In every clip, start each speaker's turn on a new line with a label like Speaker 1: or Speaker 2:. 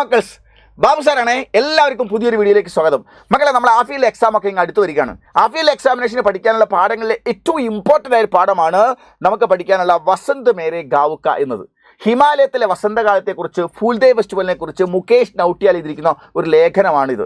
Speaker 1: മക്കൾസ് ബാബു സാറാണ്. എല്ലാവർക്കും പുതിയൊരു വീഡിയോയിലേക്ക് സ്വാഗതം. മക്കളെ, നമ്മൾ ആഫീൽ എക്സാം ഒക്കെ ഇങ്ങ് അടുത്ത് വരികയാണ്. ആഫീൽ എക്സാമിനേഷന് പഠിക്കാനുള്ള പാഠങ്ങളിലെ ഏറ്റവും ഇമ്പോർട്ടൻ്റ് ആയ പാഠമാണ് നമുക്ക് പഠിക്കാനുള്ള വസന്ത് മേരെ ഗാവുക്ക എന്നത്. ഹിമാലയത്തിലെ വസന്തകാലത്തെക്കുറിച്ച്, ഫൂൽദേവ് ഫെസ്റ്റിവലിനെ കുറിച്ച് മുകേഷ് നൗട്ടിയാൽ എഴുതിയിരിക്കുന്ന ഒരു ലേഖനമാണിത്.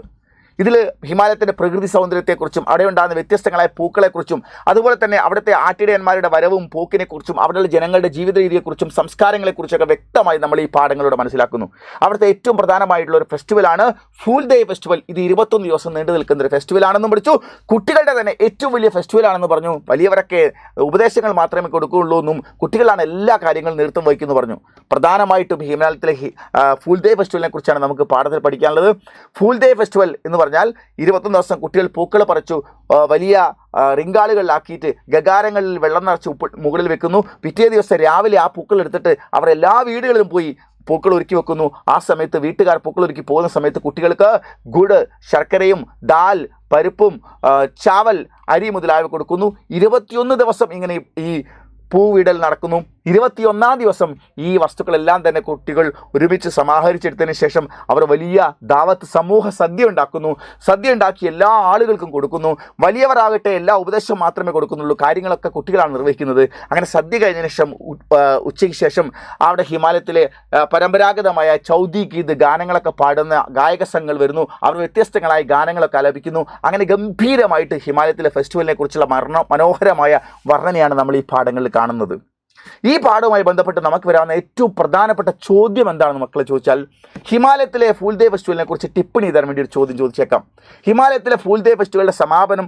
Speaker 1: ഇതിൽ ഹിമാലയത്തിൻ്റെ പ്രകൃതി സൗന്ദര്യത്തെക്കുറിച്ചും അവിടെ ഉണ്ടാകുന്ന വ്യത്യസ്തങ്ങളായ പൂക്കളെക്കുറിച്ചും അതുപോലെ തന്നെ അവിടുത്തെ ആട്ടിടയന്മാരുടെ വരവും പോക്കിനെക്കുറിച്ചും അവിടെയുള്ള ജനങ്ങളുടെ ജീവിത രീതിയെക്കുറിച്ചും സംസ്കാരങ്ങളെക്കുറിച്ചൊക്കെ വ്യക്തമായി നമ്മൾ ഈ പാഠങ്ങളിലൂടെ മനസ്സിലാക്കുന്നു. അവിടുത്തെ ഏറ്റവും പ്രധാനമായിട്ടുള്ള ഒരു ഫെസ്റ്റിവലാണ് ഫൂൽദേവ് ഫെസ്റ്റിവൽ. ഇത് 21 ദിവസം നീണ്ടു നിൽക്കുന്ന ഒരു ഫെസ്റ്റിവലാണെന്നും പഠിച്ചു. കുട്ടികളുടെ തന്നെ ഏറ്റവും വലിയ ഫെസ്റ്റിവലാണെന്ന് പറഞ്ഞു. വലിയവരൊക്കെ ഉപദേശങ്ങൾ മാത്രമേ കൊടുക്കുകയുള്ളൂ എന്നും കുട്ടികളാണ് എല്ലാ കാര്യങ്ങളും നേതൃത്വം വഹിക്കുന്നു പറഞ്ഞു. പ്രധാനമായിട്ടും ഹിമാലയത്തിലെ ഫൂൽദേവ് ഫെസ്റ്റിവലിനെ കുറിച്ചാണ് നമുക്ക് പാഠത്തിൽ പഠിക്കാനുള്ളത്. ഫൂൽദേവ് ഫെസ്റ്റിവൽ എന്ന് പറഞ്ഞാൽ 21 ദിവസം കുട്ടികൾ പൂക്കൾ പറിച്ചു വലിയ റിങ്കാളുകളിലാക്കിയിട്ട് ഗഗാരങ്ങളിൽ വെള്ളം നിറച്ച് മുകളിൽ വെക്കുന്നു. പിറ്റേ ദിവസം രാവിലെ ആ പൂക്കൾ എടുത്തിട്ട് അവർ എല്ലാ വീടുകളിലും പോയി പൂക്കൾ ഒരുക്കി വെക്കുന്നു. ആ സമയത്ത് വീട്ടുകാർ പൂക്കൾ ഒരുക്കി പോകുന്ന സമയത്ത് കുട്ടികൾക്ക് ഗുഡ്, ശർക്കരയും ദാൽ, പരിപ്പും ചാവൽ, അരി മുതലായവ കൊടുക്കുന്നു. 21 ദിവസം ഇങ്ങനെ ഈ പൂവിടൽ നടക്കുന്നു. 21ാം ദിവസം ഈ വസ്തുക്കളെല്ലാം തന്നെ കുട്ടികൾ ഒരുമിച്ച് സമാഹരിച്ചെടുത്തതിന് ശേഷം അവർ വലിയ ദാവത്ത് സമൂഹ സദ്യ ഉണ്ടാക്കുന്നു. സദ്യ ഉണ്ടാക്കി എല്ലാ ആളുകൾക്കും കൊടുക്കുന്നു. വലിയവരാകട്ടെ എല്ലാ ഉപദേശം മാത്രമേ കൊടുക്കുന്നുള്ളൂ. കാര്യങ്ങളൊക്കെ കുട്ടികളാണ് നിർവഹിക്കുന്നത്. അങ്ങനെ സദ്യ കഴിഞ്ഞതിന് ശേഷം ഉച്ചയ്ക്ക് ശേഷം അവിടെ ഹിമാലയത്തിലെ പരമ്പരാഗതമായ ചൗദി ഗീത് ഗാനങ്ങളൊക്കെ പാടുന്ന ഗായക സംഘങ്ങൾ വരുന്നു. അവർ വ്യത്യസ്തങ്ങളായ ഗാനങ്ങളൊക്കെ ആലപിക്കുന്നു. അങ്ങനെ ഗംഭീരമായിട്ട് ഹിമാലയത്തിലെ ഫെസ്റ്റിവലിനെ കുറിച്ചുള്ള മനോഹരമായ വർണ്ണനയാണ് നമ്മൾ ഈ പാഠങ്ങളിൽ കാണുന്നത്. ഈ പാഠവുമായി ബന്ധപ്പെട്ട് നമുക്ക് വരാവുന്ന ഏറ്റവും പ്രധാനപ്പെട്ട ചോദ്യം എന്താണെന്ന് മക്കളെ ചോദിച്ചാൽ, ഹിമാലയത്തിലെ ഫൂൽദേവ് ഫെസ്റ്റിവലിനെ കുറിച്ച് ടിപ്പണി തരാൻ വേണ്ടി ഒരു ചോദ്യം ചോദിച്ചേക്കാം. ഹിമാലയത്തിലെ ഫൂൽദേവ് ഫെസ്റ്റിവലിൻ്റെ സമാപനം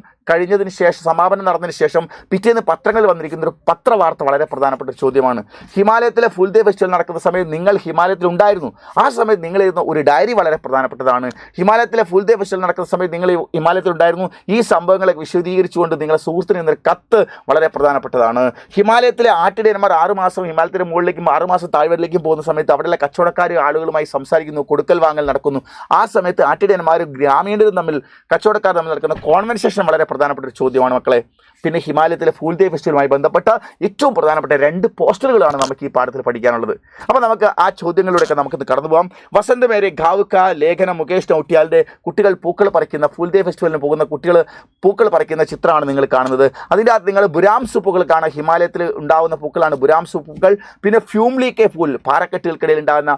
Speaker 1: നടന്നതിന് ശേഷം പിറ്റേന്ന് പത്രങ്ങളിൽ വന്നിരിക്കുന്ന ഒരു പത്രവാർത്ത വളരെ പ്രധാനപ്പെട്ട ഒരു ചോദ്യമാണ്. ഹിമാലയത്തിലെ ഫൂൽദേവ് ഫെസ്റ്റിവൽ നടക്കുന്ന സമയത്ത് നിങ്ങൾ ഹിമാലയത്തിൽ ഉണ്ടായിരുന്നു. ആ സമയത്ത് നിങ്ങൾ എഴുതുന്ന ഒരു ഡയറി വളരെ പ്രധാനപ്പെട്ടതാണ്. ഹിമാലയത്തിലെ ഫൂൽദേവ് ഫെസ്റ്റിവൽ നടക്കുന്ന സമയത്ത് നിങ്ങൾ ഹിമാലയത്തിൽ ഉണ്ടായിരുന്നു. ഈ സംഭവങ്ങളെ വിശദീകരിച്ചുകൊണ്ട് നിങ്ങളുടെ സുഹൃത്തിന് ഇന്നൊരു കത്ത് വളരെ പ്രധാനപ്പെട്ടതാണ്. ഹിമാലയത്തിലെ ആട്ടിടയന്മാർ 6 മാസം ഹിമാലയത്തിന് മുകളിലേക്കും 6 മാസം താഴ്വരയിലേക്കും പോകുന്ന സമയത്ത് അവിടെയുള്ള കച്ചവടക്കാർ ആളുകളുമായി സംസാരിക്കുന്നു, കൊടുക്കൽ വാങ്ങൽ നടക്കുന്നു. ആ സമയത്ത് ആട്ടിടയന്മാരും ഗ്രാമീണരും തമ്മിൽ, കച്ചവടക്കാർ തമ്മിൽ നടക്കുന്ന കോൺവെർസേഷൻ വളരെ പ്രധാനപ്പെട്ട ഒരു ചോദ്യമാണ് മക്കളെ. പിന്നെ ഹിമാലയത്തിലെ ഫൂൽദേവ് ഫെസ്റ്റിവലുമായി ബന്ധപ്പെട്ട ഏറ്റവും പ്രധാനപ്പെട്ട 2 പോസ്റ്ററുകളാണ് നമുക്ക് ഈ പാഠത്തിൽ പഠിക്കാനുള്ളത്. അപ്പോൾ നമുക്ക് ആ ചോദ്യങ്ങളിലൂടെയൊക്കെ നമുക്കിന്ന് കടന്നു പോകാം. വസന്ത് മേരെ ഗാവുക്ക ലേഖനം മുകേഷ് നൗട്ടിയാലിൻ്റെ കുട്ടികൾ പൂക്കൾ പറിക്കുന്ന, ഫൂൽദേവ് ഫെസ്റ്റിവലിന് പോകുന്ന കുട്ടികൾ പൂക്കൾ പറിക്കുന്ന ചിത്രമാണ് നിങ്ങൾ കാണുന്നത്. അതിൻ്റെ അകത്ത് നിങ്ങൾ ബുരാംസ് പൂക്കൾ കാണാം. ഹിമാലയത്തിൽ ഉണ്ടാകുന്ന പൂക്കളാണ് ബുരാംസ് പൂക്കൾ. പിന്നെ ഫ്യൂംലി കെ ഫൂൽ, പാറക്കെട്ടുകൾക്കിടയിൽ ഉണ്ടാകുന്ന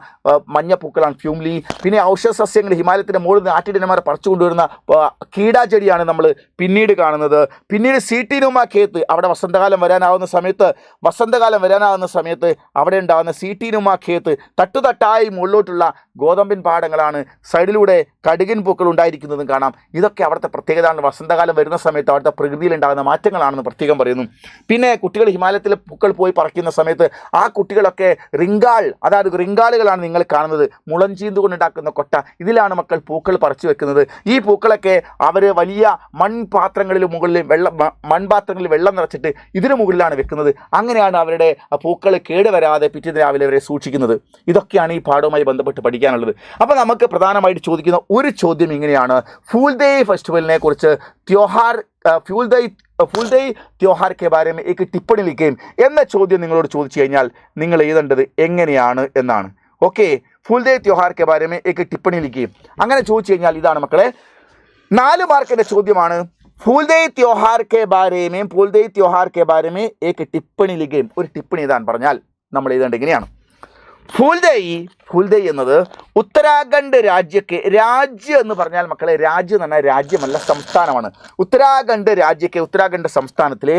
Speaker 1: മഞ്ഞ പൂക്കളാണ് ഫ്യൂംലി. പിന്നെ ഔഷധ സസ്യങ്ങൾ ഹിമാലയത്തിൻ്റെ മുകളിൽ നിന്ന് ആട്ടിടയന്മാർ പറിച്ചു കൊണ്ടുവരുന്ന കീടാചെടിയാണ് നമ്മൾ പിന്നീട് കാണുന്നത്. പിന്നീട് സീറ്റീനുമ ഖേത്ത്, അവിടെ വസന്തകാലം വരാനാവുന്ന സമയത്ത് അവിടെ ഉണ്ടാകുന്ന സീറ്റീനുമ ഖേത്ത്, തട്ടുതട്ടായി മുകളിലോട്ടുള്ള ഗോതമ്പിൻ പാടങ്ങളാണ്. സൈഡിലൂടെ കടുകിൻ പൂക്കൾ ഉണ്ടായിരിക്കുന്നതും കാണാം. ഇതൊക്കെ അവിടുത്തെ പ്രത്യേകതയാണ്. വസന്തകാലം വരുന്ന സമയത്ത് അവിടുത്തെ പ്രകൃതിയിൽ ഉണ്ടാകുന്ന മാറ്റങ്ങളാണെന്ന് പ്രത്യേകം പറയുന്നു. പിന്നെ കുട്ടികൾ ഹിമാലയത്തിലെ പൂക്കൾ പോയി പറിക്കുന്ന സമയത്ത് ആ കുട്ടികളൊക്കെ റിങ്കാളുകളാണ് നിങ്ങൾ കാണുന്നത്. മുളഞ്ചീന്ത് കൊണ്ടുണ്ടാക്കുന്ന കൊട്ട, ഇതിലാണ് മക്കൾ പൂക്കൾ പറിച്ചു വെക്കുന്നത്. ഈ പൂക്കളൊക്കെ അവർ വലിയ മൺപാത്രങ്ങളിൽ വെള്ളം നിറച്ചിട്ട് ഇതിനു മുകളിലാണ് വെക്കുന്നത്. അങ്ങനെയാണ് അവരുടെ പൂക്കൾ കേടുവരാതെ പിറ്റേന്ന് രാവിലെ അവരെ സൂക്ഷിക്കുന്നത്. ഇതൊക്കെയാണ് ഈ പാഠവുമായി ബന്ധപ്പെട്ട് പഠിക്കാനുള്ളത്. അപ്പോൾ നമുക്ക് പ്രധാനമായിട്ട് ചോദിക്കുന്ന ഒരു ചോദ്യം ഇങ്ങനെയാണ്: ഫൂൽദേവ് ഫെസ്റ്റിവലിനെ കുറിച്ച് ഫൂൽദേവ് ത്യോഹാർ കെ ബാരെ മേ ഏക് ടിപ്പണി ലിഖേം എന്ന ചോദ്യം നിങ്ങളോട് ചോദിച്ചു കഴിഞ്ഞാൽ നിങ്ങൾ എഴുതേണ്ടത് എങ്ങനെയാണ് എന്നാണ്. ഓക്കെ, ഫൂൽദേവ് ത്യോഹാർ കെ ബാരെ മേ ഏക് ടിപ്പണി ലിഖേം അങ്ങനെ ചോദിച്ചു കഴിഞ്ഞാൽ ഇതാണ് മക്കളെ, 4 മാർക്കിൻ്റെ ചോദ്യമാണ്. ഫൂൽദേവ് ത്യോഹാർ കെ ബാരെ മേ ഏക് ടിപ്പണി ലിഖേം, ഒരു ടിപ്പണി എഴുതാൻ പറഞ്ഞാൽ നമ്മൾ എഴുതേണ്ടത് ഇങ്ങനെയാണ്. ഫൂൽദേവ് എന്നത് ഉത്തരാഖണ്ഡ് രാജ്യം എന്ന് പറഞ്ഞാൽ മക്കളെ, രാജ്യം എന്ന് പറഞ്ഞാൽ രാജ്യമല്ല, സംസ്ഥാനമാണ്. ഉത്തരാഖണ്ഡ് സംസ്ഥാനത്തിലെ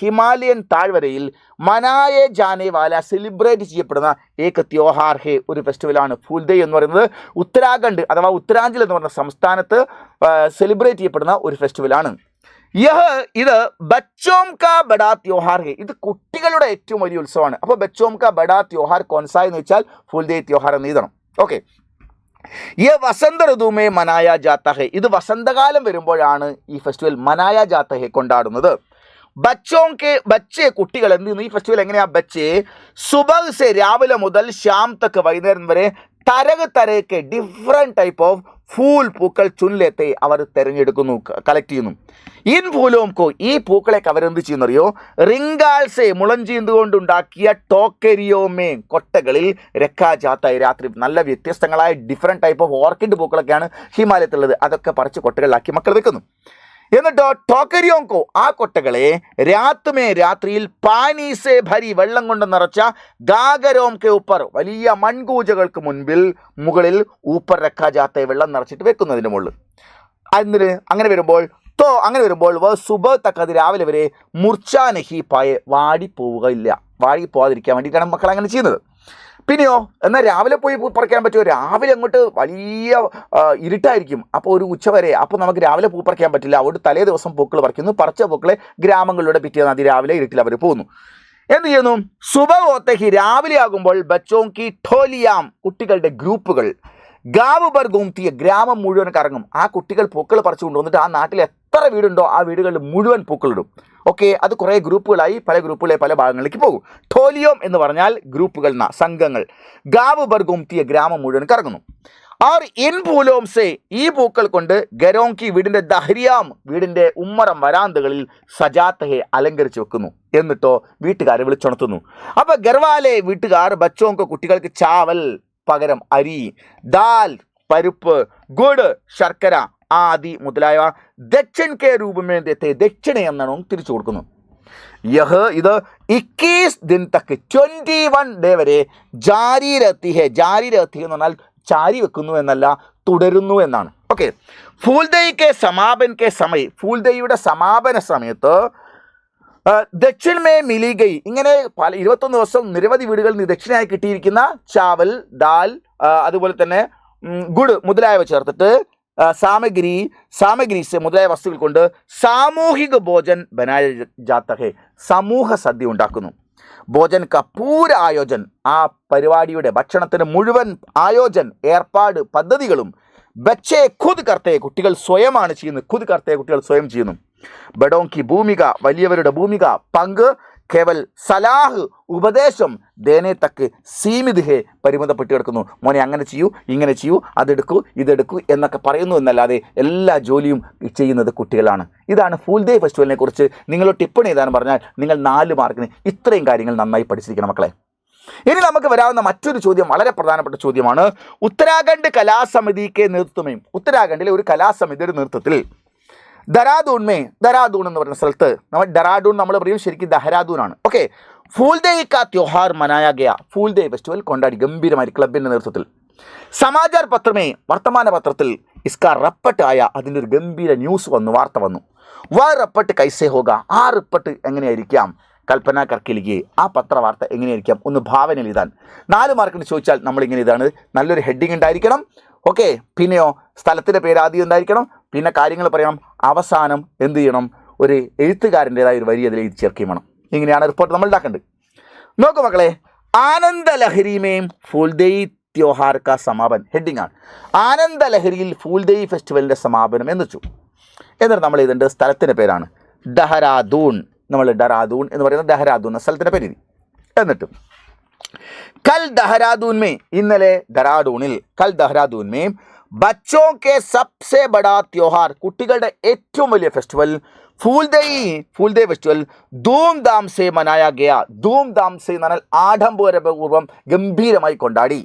Speaker 1: ഹിമാലയൻ താഴ്വരയിൽ മനായെ ജാനെ വാല, സെലിബ്രേറ്റ് ചെയ്യപ്പെടുന്ന ഏക ത്യോഹാർ ഹേ, ഒരു ഫെസ്റ്റിവലാണ് ഫൂൽദേവ് എന്ന് പറയുന്നത്. ഉത്തരാഖണ്ഡ് അഥവാ ഉത്തരാഞ്ചൽ എന്ന് പറയുന്ന സംസ്ഥാനത്ത് സെലിബ്രേറ്റ് ചെയ്യപ്പെടുന്ന ഒരു ഫെസ്റ്റിവലാണ്. ഇത് ബച്ചോം കാ ബഡാ ത്യോഹാർ ഹേ, ഇത് കുട്ടികളുടെ ഏറ്റവും വലിയ ഉത്സവമാണ്. അപ്പോൾ ബച്ചോം കാ ബഡാ ത്യോഹാർ കോൺസാ എന്ന് വെച്ചാൽ ഫൂൽദേവ് ത്യോഹാർ എന്ന് എഴുതണം. ഓക്കെ, വസന്ത ഋതുമേ മനായ ജാത്ത ഹേ, ഇത് വസന്തകാലം വരുമ്പോഴാണ് ഈ ഫെസ്റ്റിവൽ മനായ ജാത്ത ഹേ കൊണ്ടാടുന്നത്. ബച്ചെ കുട്ടികൾ എന്ത് ചെയ്യുന്നു? ഈ ഫെസ്റ്റിവൽ എങ്ങനെയാ? ബച്ചെ സുബഹ് സെ, രാവിലെ മുതൽ, ശ്യാം തക്ക്, വൈകുന്നേരം വരെ, തരക് തരക്ക് ഡിഫറെൻറ്റ് ടൈപ്പ് ഓഫ് ഫൂൽ പൂക്കൾ ചുൻലെത്തെ അവർ തിരഞ്ഞെടുക്കുന്നു, കളക്ട് ചെയ്യുന്നു. ഇൻ ഫൂലോംകോ ഈ പൂക്കളെയൊക്കെ അവരെന്ത് ചെയ്യുന്നറിയോ, റിങ്കാൾസെ മുളഞ്ചീന്തുകൊണ്ടുണ്ടാക്കിയ ടോക്കരിയോമേ കൊട്ടകളിൽ രക്കാജാത്തായി രാത്രി നല്ല വ്യത്യസ്തങ്ങളായ ഡിഫറെൻറ്റ് ടൈപ്പ് ഓഫ് ഓർക്കിഡ് പൂക്കളൊക്കെയാണ് ഹിമാലയത്തിലുള്ളത്. അതൊക്കെ പറിച്ച് കൊട്ടകളിലാക്കി മക്കൾ വെക്കുന്നു. എന്നിട്ടോ ടോക്കരിയോങ്കോ ആ കൊട്ടകളെ രാത്രിയിൽ പാനീസെ ഭരി വെള്ളം കൊണ്ട് നിറച്ച ഗാഗരോംകെ ഉപ്പർ വലിയ മൺകൂജകൾക്ക് മുകളിൽ ഊപ്പർ രക്കാജാത്തെ വെള്ളം നിറച്ചിട്ട് വെക്കുന്നതിന് മുകളിൽ. അങ്ങനെ വരുമ്പോൾ സുബ തക്കത് രാവിലെ വരെ മുർച്ചാനഹി പായെ വാടിപ്പോവാതിരിക്കാൻ വേണ്ടിയിട്ടാണ് മക്കൾ അങ്ങനെ ചെയ്യുന്നത്. പിന്നെയോ എന്നാൽ രാവിലെ പോയി പൂ പറിക്കാൻ പറ്റുമോ? രാവിലെ അങ്ങോട്ട് വലിയ ഇരുട്ടായിരിക്കും. അപ്പോൾ ഒരു ഉച്ചവരെ, അപ്പോൾ നമുക്ക് രാവിലെ പൂ പറിക്കാൻ പറ്റില്ല. അതുകൊണ്ട് തലേ ദിവസം പൂക്കൾ പറിക്കുന്നു. പറിച്ച പൂക്കളെ ഗ്രാമങ്ങളിലൂടെ പിറ്റേന്ന് അതിരാവിലെ ഇരുട്ടിൽ അവർ പോകുന്നു. എന്ത് ചെയ്യുന്നു? സുബഹോത്തേക്ക് രാവിലെ ആകുമ്പോൾ ബച്ചോങ്കി ഠോലിയാം കുട്ടികളുടെ ഗ്രൂപ്പുകൾ ഗാവ് ബർ ഗൂംതിയ ഗ്രാമം മുഴുവൻ കറങ്ങും. ആ കുട്ടികൾ പൂക്കൾ പറിച്ചു കൊണ്ടുവന്നിട്ട് ആ നാട്ടിൽ എത്ര വീടുണ്ടോ ആ വീടുകളിൽ മുഴുവൻ പൂക്കളിടും. ഓക്കെ, അത് കുറേ ഗ്രൂപ്പുകളായി പല ഭാഗങ്ങളിലേക്ക് പോകും. ഠോലിയോം എന്ന് പറഞ്ഞാൽ ഗ്രൂപ്പുകൾ, സംഘങ്ങൾ. ഗാവ് ബർ ഗൂംതിയ ഗ്രാമം മുഴുവൻ കറങ്ങുന്നു. ആർ ഇൻ ഫൂലോം സെ ഈ പൂക്കൾ കൊണ്ട് ഗരോങ്കി വീടിൻ്റെ ദഹരിയാം വീടിൻ്റെ ഉമ്മറം വരാന്തകളിൽ സജാത്തഹെ അലങ്കരിച്ച് വെക്കുന്നു. എന്നിട്ടോ വീട്ടുകാരെ വിളിച്ചുണർത്തുന്നു. അപ്പോൾ ഗർവാലെ വീട്ടുകാർ ബച്ചോങ്കോ കുട്ടികൾക്ക് ചാവൽ പകരം അരി, ദാൽ പരിപ്പ്, ഗുഡ് ശർക്കര ആദി മുതലായവ ദക്ഷിൺ കെ രൂപമേന്ദത്തെ ദക്ഷിണ എന്നാണ് തിരിച്ചു കൊടുക്കുന്നു. ഇത് 21 ദിൻ തക്ക് 21 ഡേ വരെ ജാരി രത്തി എന്ന് പറഞ്ഞാൽ ചാരി വെക്കുന്നു എന്നല്ല, തുടരുന്നു എന്നാണ്. ഓക്കെ, ഫൂൽദേയ്ക്ക് സമാപനക്കെ ഫൂൽദേയുടെ സമാപന സമയത്ത് ദക്ഷിൺ മേ മിലിഗൈ ഇങ്ങനെ 21 ദിവസം നിരവധി വീടുകളിൽ നിന്ന് ദക്ഷിണയായി കിട്ടിയിരിക്കുന്ന ചാവൽ, ദാൽ, അതുപോലെ തന്നെ ഗുഡ് മുതലായവ ചേർത്തിട്ട് സാമഗ്രീസ് മുതലായ വസ്തുക്കൾ കൊണ്ട് സാമൂഹിക ഭോജൻ ബനായ ജാത്ത സമൂഹ സദ്യ ഉണ്ടാക്കുന്നു. ഭോജൻ ക പൂര ആയോജൻ ആ പരിപാടിയുടെ ഭക്ഷണത്തിന് മുഴുവൻ ആയോജൻ ഏർപ്പാട് പദ്ധതികളും ബച്ചേ ഖുദ് കർത്തേ കുട്ടികൾ സ്വയമാണ് ചെയ്യുന്നത്. ഖുദ് കർത്തേ കുട്ടികൾ സ്വയം ചെയ്യുന്നു. ബഡോങ്കി ഭൂമിക വലിയവരുടെ ഭൂമിക പങ്ക് കേവൽ സലാഹ് ഉപദേശം ദേനെ തക്ക് സീമിത് ഹേ പരിമിതപ്പെട്ട് കിടക്കുന്നു. മോനെ അങ്ങനെ ചെയ്യൂ, ഇങ്ങനെ ചെയ്യൂ, അതെടുക്കൂ, ഇതെടുക്കൂ എന്നൊക്കെ പറയുന്നു എന്നല്ലാതെ എല്ലാ ജോലിയും ചെയ്യുന്നത് കുട്ടികളാണ്. ഇതാണ് ഫൂൽ ഡേ ഫെസ്റ്റിവലിനെ കുറിച്ച് നിങ്ങൾ ടിപ്പണി എഴുതാൻ പറഞ്ഞാൽ നിങ്ങൾ 4 മാർക്കിന് ഇത്രയും കാര്യങ്ങൾ നന്നായി പഠിച്ചിരിക്കണം മക്കളെ. ഇനി നമുക്ക് വരാവുന്ന മറ്റൊരു ചോദ്യം വളരെ പ്രധാനപ്പെട്ട ചോദ്യമാണ്. ഉത്തരാഖണ്ഡ് കലാസമിതിക്ക് നേതൃത്വമേയും ഉത്തരാഖണ്ഡിലെ ഒരു കലാസമിതിയുടെ നേതൃത്വത്തിൽ ദറാദൂൺ എന്ന് പറയുന്ന സ്ഥലത്ത് ഡെറാഡൂൺ നമ്മൾ പറയും, ശരിക്കും ദഹരാദൂനാണ്. ഓക്കെ, ഫൂൽദേ കാ ത്യോഹാർ മനായ ഗയ ഫൂൽദേ ഫെസ്റ്റിവൽ കൊണ്ടാടി ഗംഭീരമായി ക്ലബിൻ്റെ നേതൃത്വത്തിൽ. സമാചാർ പത്രമേ വർത്തമാന പത്രത്തിൽ ഇസ്കാ റപ്പട്ട് ആയ അതിൻ്റെ ഒരു ഗംഭീര ന്യൂസ് വന്നു, വാർത്ത വന്നു. വ റപ്പട്ട് കൈസേ ഹോഗ ആ റിപ്പട്ട് എങ്ങനെയായിരിക്കാം? കൽപ്പന കർക്കിലിക്ക് ആ പത്രവാർത്ത എങ്ങനെയായിരിക്കാം? ഒന്ന് ഭാവന എഴുതാൻ 4 മാർക്കിന് ചോദിച്ചാൽ നമ്മളിങ്ങനെ ഇതാണ്. നല്ലൊരു ഹെഡിങ് ഉണ്ടായിരിക്കണം. ഓക്കെ, പിന്നെയോ സ്ഥലത്തിൻ്റെ പേര് ആദ്യം ഉണ്ടായിരിക്കണം, പിന്നെ കാര്യങ്ങൾ പറയണം, അവസാനം എന്ത് ചെയ്യണം? ഒരു എഴുത്തുകാരൻ്റെതായ ഒരു വരി അതിൽ എഴുതി ചേർക്കുകയും വേണം. ഇങ്ങനെയാണ് റിപ്പോർട്ട് നമ്മൾ ഉണ്ടാക്കേണ്ടത്. നോക്കൂ മക്കളെ, ആനന്ദ ലഹരിമേം ഫൂൽദേയ് ത്യോഹാർ കാ സമാപൻ ഹെഡിങ് ആണ്. ആനന്ദ ലഹരിയിൽ ഫൂൽദേയ് ഫെസ്റ്റിവലിൻ്റെ സമാപനം എന്ന് വെച്ചു. എന്നിട്ട് നമ്മൾ എഴുതേണ്ടത് സ്ഥലത്തിൻ്റെ പേരാണ് ഡെഹ്റാദൂൺ. നമ്മൾ ഡെറാദൂൺ എന്ന് പറയുന്നത് ഡെഹ്റാദൂൺ എന്ന സ്ഥലത്തിൻ്റെ പേര്. എന്നിട്ടും കൽ ദഹരാദൂൻ മേ ഇന്നലെ ഡെറാഡൂണിൽ കൽ ദഹരാദൂൻ മേ ബച്ചോ കെ സബ്സെ ബഡാ ത്യോഹാർ കുട്ടികളുടെ ഏറ്റവും വലിയ ഫെസ്റ്റിവൽ ഫൂൽദേ ഫെസ്റ്റിവൽ ധൂംധാം സെ മനായ ഗയ. ധൂംധാം സെ എന്ന് പറഞ്ഞാൽ ആഡംബരപൂർവ്വം ഗംഭീരമായി കൊണ്ടാടി.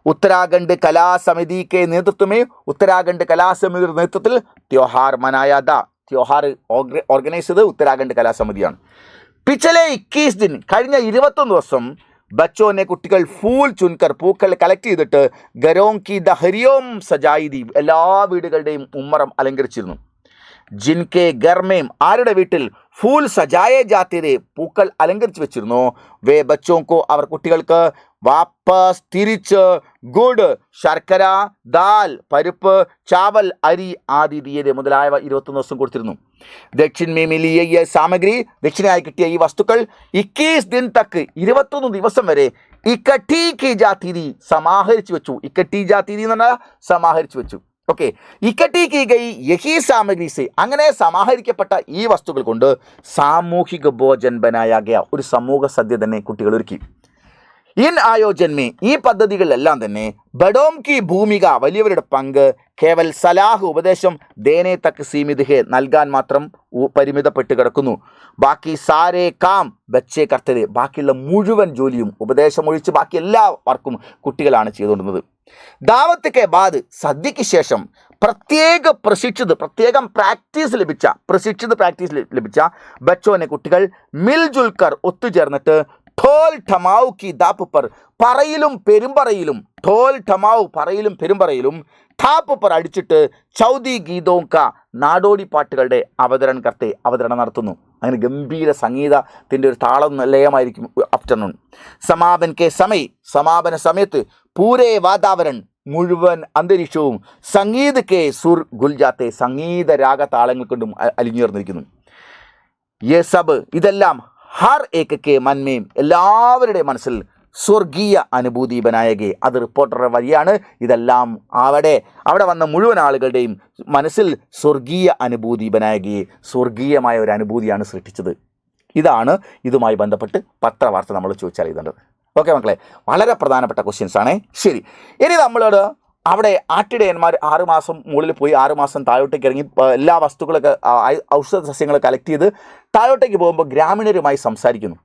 Speaker 1: ഉത്തരാഖണ്ഡ് കലാസമിതിക്ക് നേതൃത്വമേ ഉത്തരാഖണ്ഡ് കലാസമിതിയുടെ നേതൃത്വത്തിൽ ത്യോഹാർ മനായ ദ ത്യോഹാർ ഓർഗനൈസ് ചെയ്ത് ഉത്തരാഖണ്ഡ് കലാസമിതിയാണ്. പിछले 21 ദിൻ കഴിഞ്ഞ 21 ദിവസം ബച്ചോനെ കുട്ടികൾ ഫൂൽ ചുൻകർ പൂക്കൾ കളക്ട് ചെയ്തിട്ട് ഗരോങ്കി ദഹരിയോം സജായിദി എല്ലാ വീടുകളുടെയും ഉമ്മറം അലങ്കരിച്ചിരുന്നു. ജിൻകെ ഗർമേം ആരുടെ വീട്ടിൽ ഫൂൽ സജായെ ജാത്തിയതേ പൂക്കൾ അലങ്കരിച്ച് വെച്ചിരുന്നു. വേ ബച്ചോങ്കോ അവർ കുട്ടികൾക്ക് വാപ്പസ് തിരിച്ച് ഗുഡ് ശർക്കര, ദാൽ പരിപ്പ്, ചാവൽ അരി ആദി തീയതി മുതലായവ 21 ദിവസം കൊടുത്തിരുന്നു. ദക്ഷിൺ മേ മിലിയ സാമഗ്രി ദക്ഷിണയായി കിട്ടിയ ഈ വസ്തുക്കൾ 21 ദിൻ തക്ക് 21 ദിവസം വരെ ഇക്കട്ടി കി ജാതീതി സമാഹരിച്ചു വെച്ചു. ഇക്കട്ടി ജാതീതി എന്ന് പറഞ്ഞാൽ സമാഹരിച്ചു വെച്ചു. ഓക്കെ, ഇക്കട്ടി കി ഗൈ യഹി സാമഗ്രി സെ അങ്ങനെ സമാഹരിക്കപ്പെട്ട ഈ വസ്തുക്കൾ കൊണ്ട് സാമൂഹിക ഭോജൻ ബനായ ഗയ ഒരു സമൂഹ സദ്യ തന്നെ കുട്ടികൾ ഒരുക്കി. ഇൻ ആയോജന്മേ ഈ പദ്ധതികളിലെല്ലാം തന്നെ ബഡോം കി ഭൂമിക വലിയവരുടെ പങ്ക് കേവൽ സലാഹ് ഉപദേശം ദേനെ തക്ക് സീമിത് ഹെ നൽകാൻ മാത്രം പരിമിതപ്പെട്ട് കിടക്കുന്നു. ബാക്കി സാരേ കാം ബച്ചേ കർത്തരെ ബാക്കിയുള്ള മുഴുവൻ ജോലിയും ഉപദേശം ഒഴിച്ച് ബാക്കി എല്ലാ വർക്കും കുട്ടികളാണ് ചെയ്തുകൊണ്ടിരുന്നത്. ദാവത്ത് കെ ബാദ് സദ്യയ്ക്ക് ശേഷം പ്രത്യേകം പ്രാക്ടീസ് ലഭിച്ച ബച്ചോനെ കുട്ടികൾ മിൽജുൽക്കർ ഒത്തുചേർന്നിട്ട് ഠോൽ ഠമാവ് കി ദാപ്പ് പർ പറയിലും പെരുമ്പറയിലും ഠാപ്പ് പർ അടിച്ചിട്ട് ചൗദി ഗീതോം കാ നാടോടി പാട്ടുകളുടെ അവതരണം നടത്തുന്നു. അങ്ങനെ ഗംഭീര സംഗീതത്തിൻ്റെ ഒരു താളം ലയമായിരിക്കും ആഫ്റ്റർനൂൺ. സമാപന സമയത്ത് പൂരേ വാതാവരൺ മുഴുവൻ അന്തരീക്ഷവും സംഗീത് കെ സുർ ഗുൽജാത്തെ സംഗീത രാഗ താളങ്ങൾ കൊണ്ടും അലിഞ്ഞുയർന്നിരിക്കുന്നു. യേ സബ് ഇതെല്ലാം ഹർ ഏക കെ മന്മേം എല്ലാവരുടെ മനസ്സിൽ സ്വർഗീയ അനുഭൂതി ബനായകെ അത് റിപ്പോർട്ടറുടെ വഴിയാണ്. ഇതെല്ലാം അവിടെ വന്ന മുഴുവൻ ആളുകളുടെയും മനസ്സിൽ സ്വർഗീയ അനുഭൂതി ബനായകയെ സ്വർഗീയമായ ഒരു അനുഭൂതിയാണ് സൃഷ്ടിച്ചത്. ഇതാണ് ഇതുമായി ബന്ധപ്പെട്ട് പത്രവാർത്ത നമ്മൾ ചോദിച്ചറിയുന്നുണ്ട്. ഓക്കെ മക്കളെ, വളരെ പ്രധാനപ്പെട്ട ക്വസ്റ്റ്യൻസ് ആണ്. ശരി, ഇനി നമ്മളോട് അവിടെ ആട്ടിടയന്മാർ 6 മാസം മുകളിൽ പോയി 6 മാസം താഴോട്ടേക്ക് ഇറങ്ങി എല്ലാ വസ്തുക്കളൊക്കെ ഔഷധ സസ്യങ്ങൾ കളക്ട് ചെയ്ത് താഴോട്ടേക്ക് പോകുമ്പോൾ ഗ്രാമീണരുമായി സംസാരിക്കുന്നു.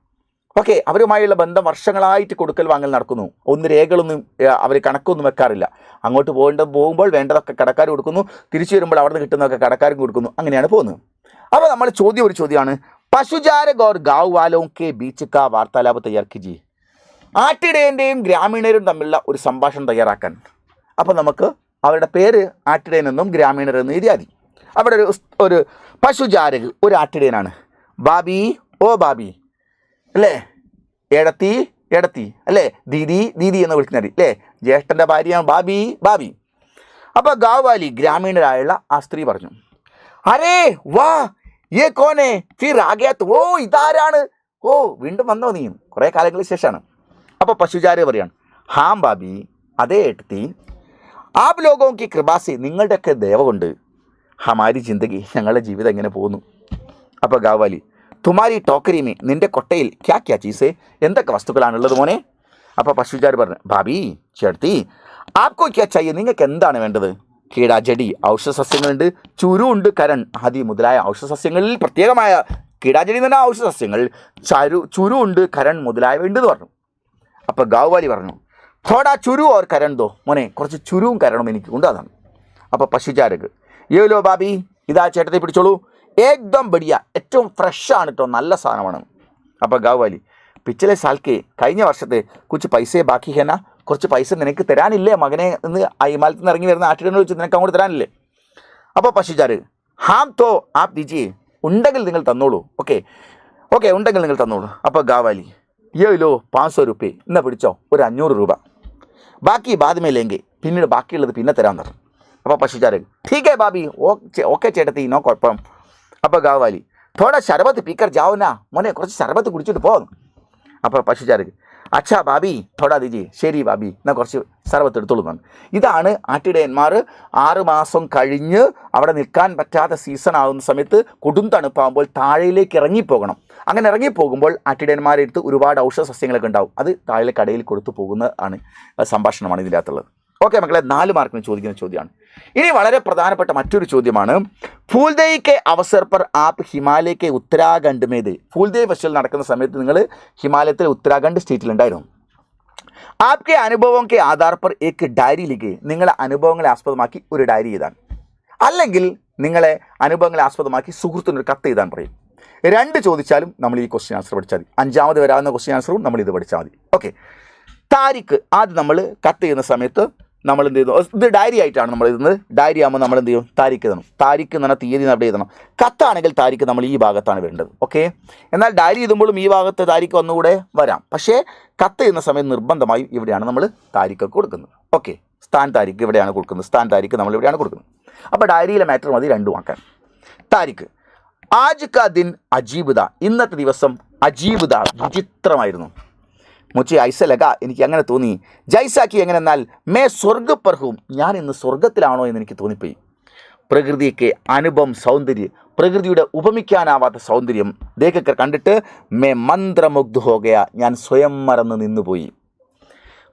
Speaker 1: ഓക്കെ, അവരുമായുള്ള ബന്ധം വർഷങ്ങളായിട്ട് കൊടുക്കൽ വാങ്ങൽ നടക്കുന്നു. രേഖകളൊന്നും അവർ കണക്കൊന്നും വെക്കാറില്ല. അങ്ങോട്ട് പോകുമ്പോൾ വേണ്ടതൊക്കെ കടക്കാർ കൊടുക്കുന്നു, തിരിച്ചു വരുമ്പോൾ അവിടെ നിന്ന് കിട്ടുന്നതൊക്കെ കടക്കാരും കൊടുക്കുന്നു. അങ്ങനെയാണ് പോകുന്നത്. അപ്പോൾ നമ്മൾ ഒരു ചോദ്യമാണ്, പശുചാരക് और गाँव वालों के बीच का वार्तालाप तैयार कीजिए. ആട്ടിടയൻ്റെയും ഗ്രാമീണരും തമ്മിലുള്ള ഒരു സംഭാഷണം തയ്യാറാക്കാൻ. അപ്പോൾ നമുക്ക് അവരുടെ പേര് ആട്ടിടയനെന്നും ഗ്രാമീണരെന്നും എഴുതിയാൽ മതി. അവിടെ ഒരു പശുചാരക് ഒരു ആട്ടിടയനാണ്. ബാബി ഓ ബാബി അല്ലേ, എടത്തി അല്ലേ, ദീദി എന്ന് വിളിക്കുന്നത് അല്ലേ, ജ്യേഷ്ഠൻ്റെ ഭാര്യയാണ് ബാബി. അപ്പോൾ ഗാവ്വാലി ഗ്രാമീണരായുള്ള ആ സ്ത്രീ പറഞ്ഞു, അരേ വാ യേ കോനെ ഫിർ ആഗയാത്ത്, ഓ ഇതാരാണ്, ഓ വീണ്ടും വന്നോ നീ, കുറേ കാലങ്ങൾക്ക് ശേഷമാണ്. അപ്പോൾ പശുചാരക് പറയാണ്, ഹാം ബാബി അതേ ഏട്ടത്തി, ആപ് ലോഗോം കി കൃപാസി നിങ്ങളുടെയൊക്കെ ദയവ് കൊണ്ട് ഹമാരി ജിന്ദഗി ഞങ്ങളുടെ ജീവിതം എങ്ങനെ പോകുന്നു. അപ്പോൾ ഗാവ്വാലി, തുമാരി ടോക്കരീമേ നിൻ്റെ കൊട്ടയിൽ ക്യാ ചീസേ എന്തൊക്കെ വസ്തുക്കളാണുള്ളത് മോനെ. അപ്പോൾ പശുചാരക് പറഞ്ഞു, ഭാബി ചേർത്തി ആപ്കോ ക്യാ ചാഹിയെ നിങ്ങൾക്ക് എന്താണ് വേണ്ടത്. കീടാജടി ഔഷധസസ്യങ്ങളുണ്ട്, ചുരു ഉണ്ട്, കരൺ ആദി മുതലായ ഔഷധസസ്യങ്ങളിൽ പ്രത്യേകമായ കീടാജടി എന്ന് പറഞ്ഞാൽ ഔഷധസസ്യങ്ങൾ, ചുരു ഉണ്ട്, കരൺ മുതലായവ ഉണ്ടെന്ന് പറഞ്ഞു. അപ്പോൾ ഗാവ്വാലി പറഞ്ഞു, തോടാ ചുരു ഓർ കരൺ ദോ മോനെ, കുറച്ച് ചുരുവും കരണവും എനിക്ക് ഉണ്ട് അതാണ്. അപ്പോൾ പശുചാരക്, യോലോ ബാബി ഇതാ ചേട്ടത്തെ പിടിച്ചോളൂ, ഏകദം ബടിയ ഏറ്റവും ഫ്രഷാണ് കേട്ടോ, നല്ല സാധനമാണ്. അപ്പോൾ ഗാവ്വാലി, പിച്ചലെ സാൽക്കെ കഴിഞ്ഞ വർഷത്തെ കുച്ച് പൈസയെ ബാക്കി ഹേന, കുറച്ച് പൈസ നിനക്ക് തരാനില്ലേ മകനെ എന്ന് ഹിമാലയത്തിൽ നിന്ന് ഇറങ്ങി വരുന്ന ആട്ടിടനെ വെച്ച് നിനക്ക് അങ്ങോട്ട് തരാനില്ലേ. അപ്പോൾ പശുചാരക്, ഹാം തോ ആപ് ദീജിയെ ഉണ്ടെങ്കിൽ നിങ്ങൾ തന്നോളൂ. ഓക്കെ ഉണ്ടെങ്കിൽ നിങ്ങൾ തന്നോളൂ. അപ്പോൾ ഗാവ്വാലി, യോലോ 500 രൂപ എന്നാ പിടിച്ചോ, ഒരു 500 രൂപ, ബാക്കി ബാദ്മേലെങ്കിൽ പിന്നീട് ബാക്കിയുള്ളത് പിന്നെ തരാമെന്ന് പറഞ്ഞു. അപ്പോൾ പശുചാരക്, ठीक है ബാബി, ഓക്കെ ചേട്ടത്തി, നോ കുഴപ്പം. അപ്പോൾ ഗാവ്വാലി, തോടാ ശരബത്ത് പീക്കർ ജാവുനാ മോനെ, കുറച്ച് ശരബത്ത് കുടിച്ചിട്ട് പോകുന്നു. അപ്പോൾ പശുചാരക്, അച്ഛാ ബാബി തോടാ ദീജി, ശരി ബാബി എന്നാൽ കുറച്ച് ശരബത്ത് എടുത്തോളൂ എന്നാണ്. ഇതാണ് ആട്ടിടയന്മാർ 6 മാസം കഴിഞ്ഞ് അവിടെ നിൽക്കാൻ പറ്റാത്ത സീസൺ ആകുന്ന സമയത്ത് കൊടും തണുപ്പാകുമ്പോൾ താഴേലേക്ക് ഇറങ്ങിപ്പോകണം. അങ്ങനെ ഇറങ്ങിപ്പോകുമ്പോൾ ആട്ടിടയന്മാരെ അടുത്ത് ഒരുപാട് ഔഷധ സസ്യങ്ങളൊക്കെ ഉണ്ടാവും. അത് താഴെ കടയിൽ കൊടുത്തു പോകുന്ന സംഭാഷണമാണ് ഇതിൻ്റെ അകത്തുള്ളത്. ഓക്കെ മക്കളെ, 4 മാർക്കിന് ചോദിക്കുന്ന ചോദ്യമാണ്. ഇനി വളരെ പ്രധാനപ്പെട്ട മറ്റൊരു ചോദ്യമാണ്, ഫൂൽദേയ് കെ അവസർ പർ ആപ്പ് ഹിമാലയ കെ ഉത്തരാഖണ്ഡ് മേത്. ഫൂൽദേയ് ഫെസ്റ്റിവൽ നടക്കുന്ന സമയത്ത് നിങ്ങൾ ഹിമാലയത്തിലെ ഉത്തരാഖണ്ഡ് സ്റ്റേറ്റിലുണ്ടായിരുന്നു. ആപ്കെ അനുഭവം കെ ആധാർ പർ ഏക്ക് ഡയറി ലിഖേ, നിങ്ങളെ അനുഭവങ്ങളെ ആസ്പദമാക്കി ഒരു ഡയറി എഴുതാൻ, അല്ലെങ്കിൽ നിങ്ങളെ അനുഭവങ്ങളെ ആസ്പദമാക്കി സുഹൃത്തിനൊരു കത്ത് എഴുതാൻ പറയും. 2 ചോദിച്ചാലും നമ്മൾ ഈ ക്വസ്റ്റ്യൻ ആൻസർ പഠിച്ചാൽ മതി. 5ാമത് വരാവുന്ന ക്വസ്റ്റ്യൻ ആൻസറും നമ്മൾ ഇത് പഠിച്ചാൽ മതി. ഓക്കെ, താരിഖ് ആദ്യം നമ്മൾ കത്ത് ചെയ്യുന്ന സമയത്ത് നമ്മൾ എന്ത് ചെയ്യുന്നു, ഇത് ഡയറി ആയിട്ടാണ് നമ്മൾ എഴുതുന്നത്. ഡയറി ആകുമ്പോൾ നമ്മൾ എന്ത് ചെയ്യും, താരിഖ് എഴുതണം. താരിഖ് എന്ന് പറഞ്ഞാൽ തീയതി അവിടെ എഴുതണം. കത്താണെങ്കിൽ താരിഖ് നമ്മൾ ഈ ഭാഗത്താണ് വരേണ്ടത്. ഓക്കെ, എന്നാൽ ഡയറി എഴുതുമ്പോഴും ഈ ഭാഗത്ത് താരിഖ് ഒന്നുകൂടെ വരാം. പക്ഷേ കത്ത് ചെയ്യുന്ന സമയം നിർബന്ധമായും ഇവിടെയാണ് നമ്മൾ താരിഖ് കൊടുക്കുന്നത്. ഓക്കെ, സ്ഥാൻ താരിഖ് ഇവിടെയാണ് കൊടുക്കുന്നത്, സ്ഥാൻ താരിഖ് നമ്മൾ ഇവിടെയാണ് കൊടുക്കുന്നത്. അപ്പോൾ ഡയറിയിലെ മാറ്റർ മതി 2 ആക്കാൻ. താരിഖ്, ആജ് കാ ദിൻ അജീബുദ, ഇന്നത്തെ ദിവസം അജീബുദ വിചിത്രമായിരുന്നു. മുച്ചി ഐസലക, എനിക്ക് അങ്ങനെ തോന്നി. ജൈസാക്കി എങ്ങനെ എന്നാൽ മേ സ്വർഗ പർഹും, ഞാൻ ഇന്ന് സ്വർഗത്തിലാണോ എന്ന് എനിക്ക് തോന്നിപ്പോയി. പ്രകൃതിക്ക് അനുപം സൗന്ദര്യം, പ്രകൃതിയുടെ ഉപമിക്കാനാവാത്ത സൗന്ദര്യം ദേഖക്കർ കണ്ടിട്ട് മേ മന്ത്രമുഗ്ധ ഹോഗയ, ഞാൻ സ്വയം മറന്ന് നിന്നുപോയി.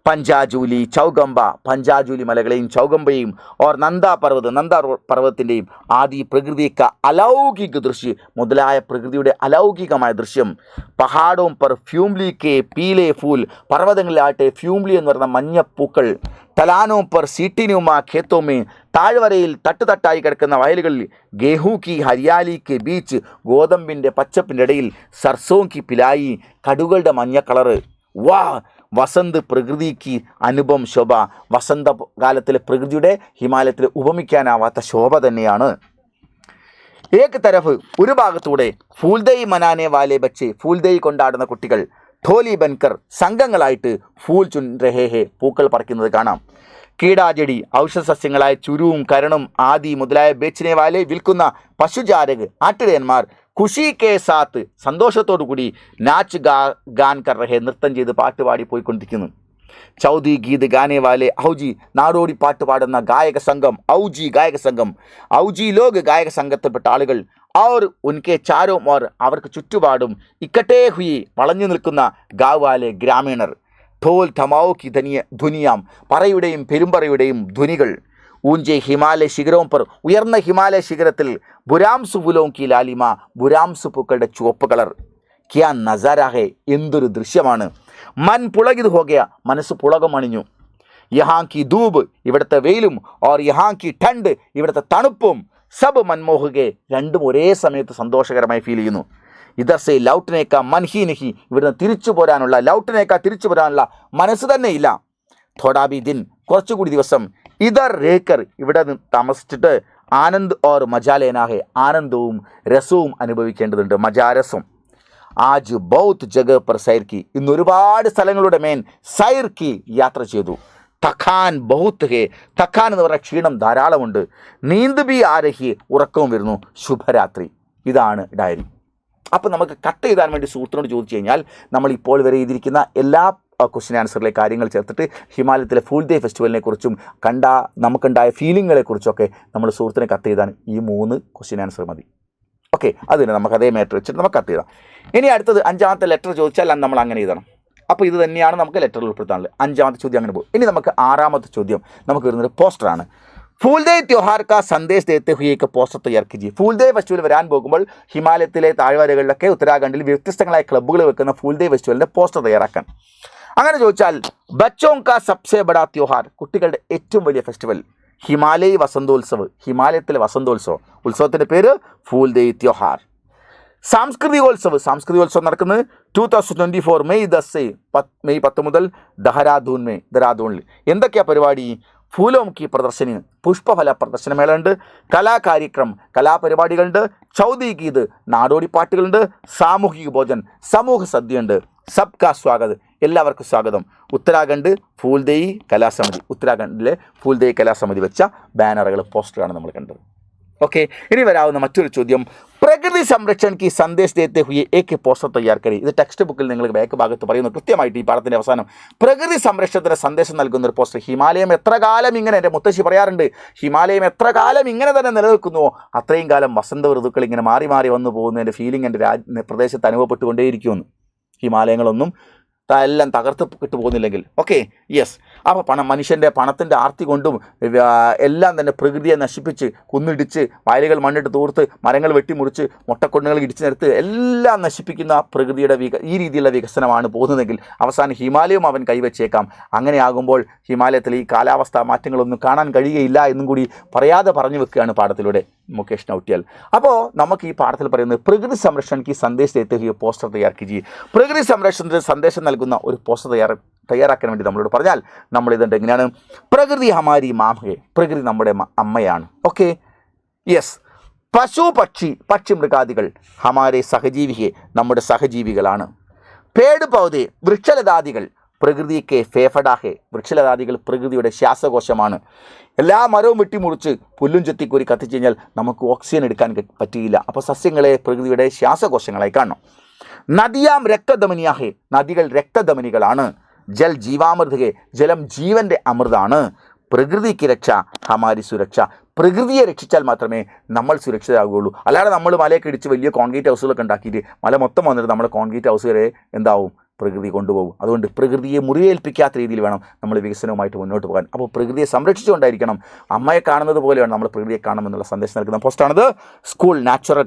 Speaker 1: പഞ്ചാജൂലി ചൗഗംബ, പഞ്ചാജൂലി മലകളെയും ചൗഗംബയും ഓർ നന്ദ പർവ്വതത്തിൻ്റെയും ആദി പ്രകൃതിക്ക അലൗകിക ദൃശ്യം മുതലായ പ്രകൃതിയുടെ അലൗകികമായ ദൃശ്യം. പഹാഡോം പർ ഫ്യൂംലി കെ പീലെ ഫൂൽ, പർവ്വതങ്ങളിലാട്ടെ ഫ്യൂംലി എന്ന് പറയുന്ന മഞ്ഞപ്പൂക്കൾ. തലാനോ പർ സീട്ടിനുമാ ഖേത്തോമേ, താഴ്വരയിൽ തട്ടുതട്ടായി കിടക്കുന്ന വയലുകളിൽ. ഗേഹൂ കി ഹരിയാലി കെ ബീച്ച്, ഗോതമ്പിൻ്റെ പച്ചപ്പിൻ്റെ ഇടയിൽ. സർസോ കി പിലായി, കടുകളുടെ മഞ്ഞ കളറ്. വാ വസന്ത് പ്രകൃതിക്ക് അനുപം ശോഭ, വസന്തകാലത്തിലെ പ്രകൃതിയുടെ ഹിമാലയത്തിൽ ഉപമിക്കാനാവാത്ത ശോഭ തന്നെയാണ്. ഏക് തരഫ് ഒരു ഭാഗത്തൂടെ ഫൂൽദേയ് മനാനെ വാലെ ബച്ചെ, ഫൂൽദേയ് കൊണ്ടാടുന്ന കുട്ടികൾ. ഠോലി ബൻകർ സംഘങ്ങളായിട്ട് ഫൂൽ ചുൻ രഹേ ഹെ, പൂക്കൾ പറിക്കുന്നത് കാണാം. കീടാജടി ഔഷധ സസ്യങ്ങളായ ചുരുവും കരണും ആദി മുതലായ ബേച്ചിനെ വാലെ വിൽക്കുന്ന പശുചാരക് ആട്ടിടയന്മാർ. ഖുഷി കെ സാത്ത് സന്തോഷത്തോടു കൂടി നാച്ച് ഗാൻ കർ രഹേ, നൃത്തം ചെയ്ത് പാട്ടുപാടി പോയിക്കൊണ്ടിരിക്കുന്നു. ചൗധി ഗീത് ഗാനെ വാലെ ഔജി, നാടോടി പാട്ട് പാടുന്ന ഗായക സംഘം. ഔജി ഗായക സംഘം. ഔജി ലോക് ഗായക സംഘത്തിൽപ്പെട്ട ആളുകൾ. ഔർ ഉൻകെ ചാരോം ഓർ അവർക്ക് ചുറ്റുപാടും. ഇക്കട്ടേ ഹുയി വളഞ്ഞു നിൽക്കുന്ന ഗാവാലെ ഗ്രാമീണർ. ഠോൽ ധമാവോ കി ധുനിയാം, പറയുടെയും പെരുമ്പറയുടെയും ധ്വനികൾ. ഊഞ്ചെ ഹിമാലയ ശിഖരവും പർ, ഉയർന്ന ഹിമാലയ ശിഖരത്തിൽ. ബുരാംസു ഫുലോം കി ലാലിമ, ബുരാംസു പൂക്കളുടെ ചുവപ്പ് കളർ. ക്യാ നസാരാഹെ, എന്തൊരു ദൃശ്യമാണ്. മൻ പുളകിത് ഹോകയ, മനസ്സ് പുളകമണിഞ്ഞു. യഹാ കി ധൂബ്, ഇവിടുത്തെ വെയിലും. ഓർ യഹാ കി ഠണ്ട്, ഇവിടുത്തെ തണുപ്പും. സബ് മൻമോഹകെ, രണ്ടും ഒരേ സമയത്ത് സന്തോഷകരമായി ഫീൽ ചെയ്യുന്നു. ഇതർസെ ലൗട്ടിനേക്ക മൻഹി നഹി, ഇവിടുന്ന് തിരിച്ചു പോരാനുള്ള മനസ്സ് തന്നെ ഇല്ല. ഥോഡാബി ദിൻ, കുറച്ചുകൂടി ദിവസം. ഇതർ രേക്കർ, ഇവിടെ താമസിച്ചിട്ട്. ആനന്ദ് ഓർ മജാലേനാഹെ, ആനന്ദവും രസവും അനുഭവിക്കേണ്ടതുണ്ട്, മജാരസം. ആജ് ബൗത്ത് ജഗ പർ സൈർ കി, ഇന്ന് ഒരുപാട് സ്ഥലങ്ങളുടെ മേൻ സൈർ കി യാത്ര ചെയ്തു. തഖാൻ ബഹുത്ത് ഹേ, തഖാൻ എന്ന് പറഞ്ഞ ക്ഷീണം ധാരാളമുണ്ട്. നീന്ത് ബി ആരഹി, ഉറക്കവും വരുന്നു. ശുഭരാത്രി. ഇതാണ് ഡയറി. അപ്പം നമുക്ക് കട്ട് ചെയ്താൻ വേണ്ടി സുഹൃത്തിനോട് ചോദിച്ചു കഴിഞ്ഞാൽ നമ്മൾ ഇപ്പോൾ വരെ ചെയ്തിരിക്കുന്ന എല്ലാ ക്വസ്റ്റ്യൻ ആൻസറിലെ കാര്യങ്ങൾ ചേർത്തിട്ട് ഹിമാലയത്തിലെ ഫൂൽ ഡേ ഫെസ്റ്റിവലിനെ കുറിച്ചും നമുക്കുണ്ടായ ഫീലിങ്ങുകളെക്കുറിച്ചൊക്കെ നമ്മൾ സുഹൃത്തിനെ കട്ട് ചെയ്താൽ ഈ 3 ക്വസ്റ്റ്യൻ ആൻസർ മതി. ഓക്കെ, അതിന് നമുക്ക് അതേ മാറ്റർ വെച്ചിട്ട് നമുക്ക് കട്ട് ചെയ്താം. ഇനി അടുത്തത് 5ാമത്തെ ലെറ്റർ ചോദിച്ചാൽ നമ്മൾ അങ്ങനെ എഴുതണം. അപ്പോൾ ഇത് തന്നെയാണ് നമുക്ക് ലെറ്ററിൽ ഉൾപ്പെടുത്താനുള്ളത്. 5ാമത്തെ ചോദ്യം അങ്ങനെ പോകും. ഇനി നമുക്ക് 6ാമത്തെ ചോദ്യം നമുക്ക് വരുന്നൊരു പോസ്റ്ററാണ്. ഫൂൽദേ ത്യോഹാർ കാ സന്ദേശ് ദേത്തെ ഹുയെ एक പോസ്റ്റർ തയ്യാർ കീജിയെ. ഫൂൽദേ ഫെസ്റ്റിവൽ വരാൻ പോകുമ്പോൾ ഹിമാലയത്തിലെ താഴ്വരകളിലൊക്കെ ഉത്തരാഖണ്ഡിൽ വ്യത്യസ്തങ്ങളായ ക്ലബ്ബുകൾ വെക്കുന്ന ഫൂൽദേ ഫെസ്റ്റിവലിൻ്റെ പോസ്റ്റർ തയ്യാറാക്കാൻ. അങ്ങനെ ചോദിച്ചാൽ ബച്ചോം കാ സബ്സെ ബഡാ ത്യോഹാർ, കുട്ടികളുടെ ഏറ്റവും വലിയ ഫെസ്റ്റിവൽ. ഹിമാലയ വസന്തോത്സവ്, ഹിമാലയത്തിലെ വസന്തോത്സവം. ഉത്സവത്തിൻ്റെ പേര് ഫൂൽദേ ത്യോഹാർ. സാംസ്കൃതികോത്സവം നടക്കുന്നത് 2024 മെയ് 10 മുതൽ ദഹരാദൂണിൽ. എന്തൊക്കെയാണ് പരിപാടി? ഫൂലോം കി പ്രദർശനി, പുഷ്പഫല പ്രദർശനമേളയുണ്ട്. കലാപരിപാടികളുണ്ട്. ചൗധി ഗീത്, നാടോടി പാട്ടുകളുണ്ട്. സാമൂഹിക ഭോജൻ, സമൂഹ സദ്യയുണ്ട്. സബ് കാ സ്വാഗത്, എല്ലാവർക്കും സ്വാഗതം. ഉത്തരാഖണ്ഡിലെ ഫൂൽദേയ് കലാസമിതി വെച്ച ബാനറുകൾ, പോസ്റ്ററാണ് നമ്മൾ കണ്ടത്. ഓക്കെ, ഇനി വരാവുന്ന മറ്റൊരു ചോദ്യം. പ്രകൃതി സംരക്ഷൺ കി സന്ദേശ് ദേത്തെ ഹുയെ ഏക് പോസ്റ്റർ തയ്യാർ കരി. ഇത് ടെക്സ്റ്റ് ബുക്കിൽ നിങ്ങൾ ബാക്ക് ഭാഗത്ത് പറയുന്നു കൃത്യമായിട്ട്. ഈ പാഠത്തിൻ്റെ അവസാനം പ്രകൃതി സംരക്ഷണത്തിന് സന്ദേശം നൽകുന്ന ഒരു പോസ്റ്റർ. ഹിമാലയം എത്ര കാലം ഇങ്ങനെ, എൻ്റെ മുത്തശ്ശി പറയാറുണ്ട്, ഹിമാലയം എത്ര കാലം ഇങ്ങനെ തന്നെ നിലനിൽക്കുന്നുവോ അത്രയും കാലം വസന്ത ഋതുക്കൾ ഇങ്ങനെ മാറി മാറി വന്നു പോകുന്നതിൻ്റെ ഫീലിംഗ് എൻ്റെ പ്രദേശത്ത് അനുഭവപ്പെട്ടുകൊണ്ടേയിരിക്കുമെന്ന്. ഹിമാലയങ്ങളൊന്നും എല്ലാം തകർത്ത് കിട്ടു പോകുന്നില്ലെങ്കിൽ. Okay, yes. അപ്പോൾ മനുഷ്യൻ്റെ പണത്തിൻ്റെ ആർത്തി കൊണ്ടും എല്ലാം തന്നെ പ്രകൃതിയെ നശിപ്പിച്ച്, കുന്നിടിച്ച്, വയലുകൾ മണ്ണിട്ട് തൂർത്ത്, മരങ്ങൾ വെട്ടിമുറിച്ച്, മുട്ടക്കൊണ്ടുകൾ ഇടിച്ചു നിരത്ത് എല്ലാം നശിപ്പിക്കുന്ന പ്രകൃതിയുടെ ഈ രീതിയിലുള്ള വികസനമാണ് പോകുന്നതെങ്കിൽ അവസാനം ഹിമാലയം അവൻ കൈവച്ചേക്കാം. അങ്ങനെയാകുമ്പോൾ ഹിമാലയത്തിൽ ഈ കാലാവസ്ഥാ മാറ്റങ്ങളൊന്നും കാണാൻ കഴിയുകയില്ല എന്നും കൂടി പറയാതെ പറഞ്ഞു വെക്കുകയാണ് പാഠത്തിലൂടെ മുകേഷ് നൗട്ടിയാൽ. അപ്പോൾ നമുക്ക് ഈ പാഠത്തിൽ പറയുന്നത് പ്രകൃതി സംരക്ഷണയ്ക്ക് സന്ദേശം എത്തുകയോ പോസ്റ്റർ തയ്യാർ കീജിയെ. പ്രകൃതി സംരക്ഷണത്തിന് സന്ദേശം നൽകുന്ന ഒരു പോസ്റ്റർ തയ്യാറാക്കാൻ വേണ്ടി നമ്മളോട് പറഞ്ഞാൽ നമ്മൾ ഇതുണ്ട് എങ്ങനെയാണ്? പ്രകൃതി ഹമാരി മാമഹേ, പ്രകൃതി നമ്മുടെ അമ്മയാണ്. Okay, yes. പശു പക്ഷി മൃഗാദികൾ ഹമാരെ സഹജീവിയെ, നമ്മുടെ സഹജീവികളാണ്. പേട് പൗധേ, വൃക്ഷലതാദികൾ പ്രകൃതിക്ക് ഫേഫഡാഹെ, വൃക്ഷലതാദികൾ പ്രകൃതിയുടെ ശ്വാസകോശമാണ്. എല്ലാ മരവും വെട്ടിമുറിച്ച് പുല്ലും ചെത്തിക്കൂരി കത്തിച്ചു കഴിഞ്ഞാൽ നമുക്ക് ഓക്സിജൻ എടുക്കാൻ പറ്റിയില്ല. അപ്പോൾ സസ്യങ്ങളെ പ്രകൃതിയുടെ ശ്വാസകോശങ്ങളായി കാണണം. നദിയാം രക്തധമനിയാഹെ, നദികൾ രക്തധമനികളാണ്. ജൽ ജീവാമൃതകെ, ജലം ജീവൻ്റെ അമൃതാണ്. പ്രകൃതിക്ക് രക്ഷ ഹമാരി സുരക്ഷ, പ്രകൃതിയെ രക്ഷിച്ചാൽ മാത്രമേ നമ്മൾ സുരക്ഷിതരാകുകയുള്ളൂ. അല്ലാതെ നമ്മൾ മലയൊക്കെ ഇടിച്ച് വലിയ കോൺക്രീറ്റ് ഹൗസുകളൊക്കെ ഉണ്ടാക്കിയിട്ട് മല മൊത്തം വന്നിട്ട് നമ്മുടെ കോൺക്രീറ്റ് ഹൗസ് വരെ എന്താവും, പ്രകൃതി കൊണ്ടുപോകും. അതുകൊണ്ട് പ്രകൃതിയെ മുറിവേൽപ്പിക്കാത്ത രീതിയിൽ വേണം നമ്മൾ വികസനവുമായിട്ട് മുന്നോട്ട് പോകാൻ. അപ്പോൾ പ്രകൃതിയെ സംരക്ഷിച്ചുകൊണ്ടായിരിക്കണം, അമ്മയെ കാണുന്നത് പോലെയാണ് നമ്മൾ പ്രകൃതിയെ കാണണമെന്നുള്ള സന്ദേശം നൽകുന്ന പോസ്റ്റാണിത്. സ്കൂൾ നാച്ചുറൽ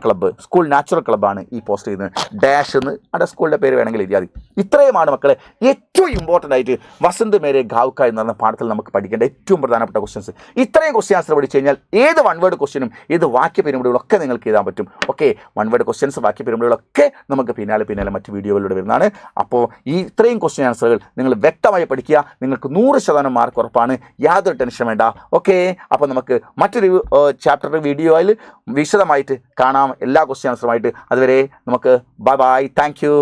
Speaker 1: ക്ലബ്ബാണ് ഈ പോസ്റ്റ് ചെയ്യുന്നത്. ഡാഷ് എന്ന് അവിടെ സ്കൂളിൻ്റെ പേര് വേണമെങ്കിൽ എഴുതിയാൽ. ഇത്രയുമാണ് മക്കളെ ഏറ്റവും ഇമ്പോർട്ടൻ്റ് ആയിട്ട് വസന്ത് മേരെ ഗാവ് കാ എന്ന് പറഞ്ഞ പാഠത്തിൽ നമുക്ക് പഠിക്കേണ്ട ഏറ്റവും പ്രധാനപ്പെട്ട ക്വസ്റ്റ്യൻസ്. ഇത്രയും ക്വസ്റ്റ്യൻ ആൻസർ പഠിച്ചു കഴിഞ്ഞാൽ ഏത് വൺ വേർഡ് ക്വസ്റ്റ്യനും ഏത് വാക്യ പിരമിഡുകളൊക്കെ നിങ്ങൾക്ക് എഴുതാൻ പറ്റും. ഓക്കെ, വൺ വേർഡ് ക്വസ്റ്റ്യൻസ് വാക്യ പിരമിഡുകളൊക്കെ നമുക്ക് പിന്നാലെ മറ്റ് വീഡിയോകളിലൂടെ വരുന്നതാണ്. അപ്പോൾ ഈ ഇത്രയും ക്വസ്റ്റ്യൻ ആൻസറുകൾ നിങ്ങൾ വ്യക്തമായി പഠിക്കുക. നിങ്ങൾക്ക് 100% മാർക്ക് ഉറപ്പാണ്. യാതൊരു ടെൻഷൻ വേണ്ട. ഓക്കെ, അപ്പോൾ നമുക്ക് മറ്റൊരു ചാപ്റ്റർ വീഡിയോയിൽ വിശദമായിട്ട് കാണാം, എല്ലാ ക്വസ്റ്റ്യൻ ആൻസറുമായിട്ട്. അതുവരെ നമുക്ക് ബൈ, താങ്ക് യു.